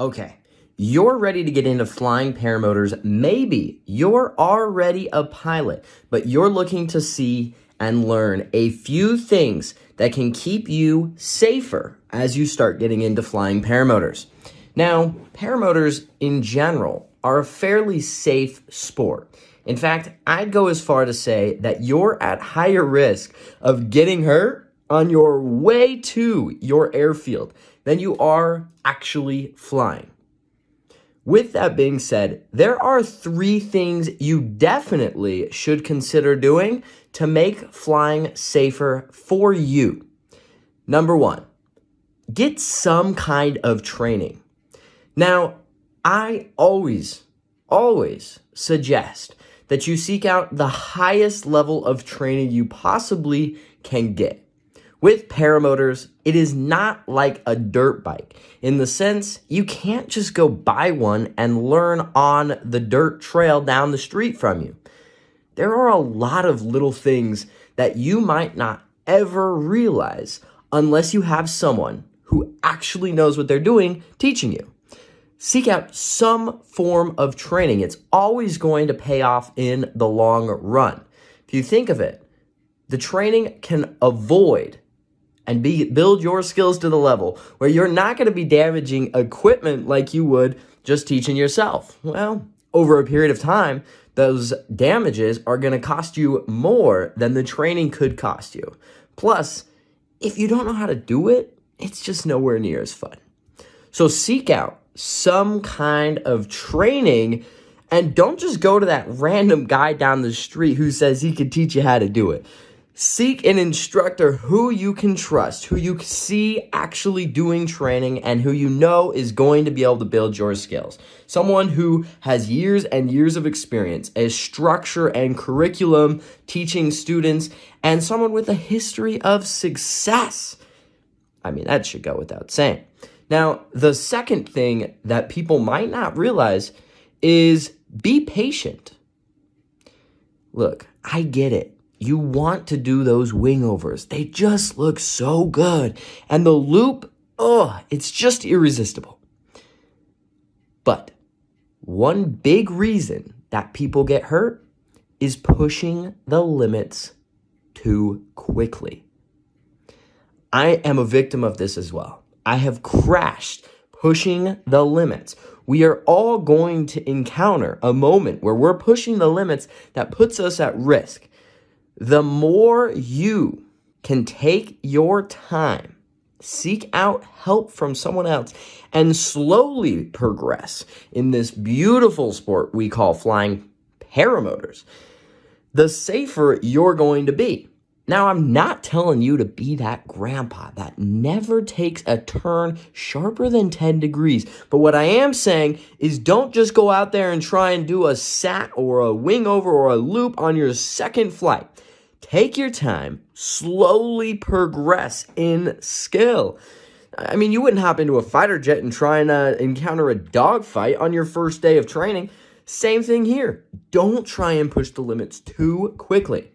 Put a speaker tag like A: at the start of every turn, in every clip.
A: Okay, you're ready to get into flying paramotors. Maybe you're already a pilot, but you're looking to see and learn a few things that can keep you safer as you start getting into flying paramotors. Now, paramotors in general are a fairly safe sport. In fact, I'd go as far to say that you're at higher risk of getting hurt on your way to your airfield than you are actually flying. With that being said, there are 3 things you definitely should consider doing to make flying safer for you. Number 1, get some kind of training. Now, I always suggest that you seek out the highest level of training you possibly can get. With paramotors, it is not like a dirt bike in the sense you can't just go buy one and learn on the dirt trail down the street from you. There are a lot of little things that you might not ever realize unless you have someone who actually knows what they're doing teaching you. Seek out some form of training. It's always going to pay off in the long run. If you think of it, the training can avoid and build your skills to the level where you're not going to be damaging equipment like you would just teaching yourself. Well, over a period of time, those damages are going to cost you more than the training could cost you. Plus, if you don't know how to do it, it's just nowhere near as fun. So seek out some kind of training and don't just go to that random guy down the street who says he can teach you how to do it. Seek an instructor who you can trust, who you see actually doing training, and who you know is going to be able to build your skills. Someone who has years and years of experience, a structure and curriculum teaching students, and someone with a history of success. I mean, that should go without saying. Now, the second thing that people might not realize is be patient. Look, I get it. You want to do those wingovers. They just look so good. And the loop, it's just irresistible. But one big reason that people get hurt is pushing the limits too quickly. I am a victim of this as well. I have crashed pushing the limits. We are all going to encounter a moment where we're pushing the limits that puts us at risk. The more you can take your time, seek out help from someone else, and slowly progress in this beautiful sport we call flying paramotors, the safer you're going to be. Now, I'm not telling you to be that grandpa that never takes a turn sharper than 10 degrees. But what I am saying is don't just go out there and try and do a sat or a wing over or a loop on your second flight. Take your time, slowly progress in skill. I mean, you wouldn't hop into a fighter jet and try and encounter a dogfight on your first day of training. Same thing here. Don't try and push the limits too quickly.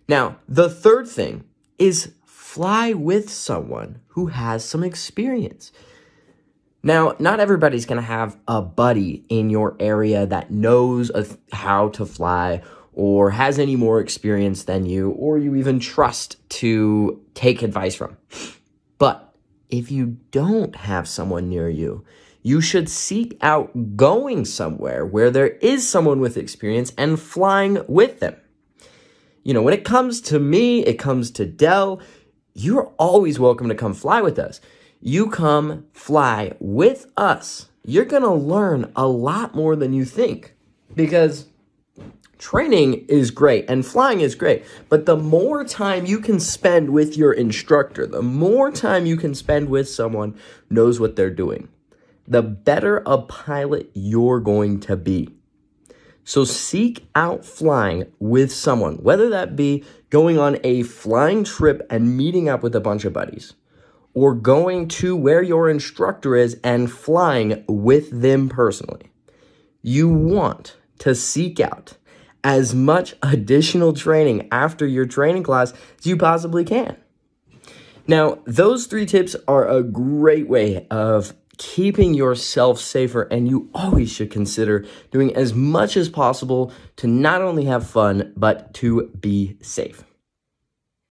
A: Now, the third thing is fly with someone who has some experience. Now, not everybody's going to have a buddy in your area that knows how to fly or has any more experience than you, or you even trust to take advice from. But if you don't have someone near you, you should seek out going somewhere where there is someone with experience and flying with them. You know, when it comes to me, it comes to Dell, you're always welcome to come fly with us. You come fly with us. You're going to learn a lot more than you think because training is great and flying is great, but the more time you can spend with your instructor, the more time you can spend with someone who knows what they're doing, the better a pilot you're going to be. So seek out flying with someone, whether that be going on a flying trip and meeting up with a bunch of buddies, or going to where your instructor is and flying with them personally. You want to seek out as much additional training after your training class as you possibly can. Now, those 3 tips are a great way of keeping yourself safer, and you always should consider doing as much as possible to not only have fun, but to be safe.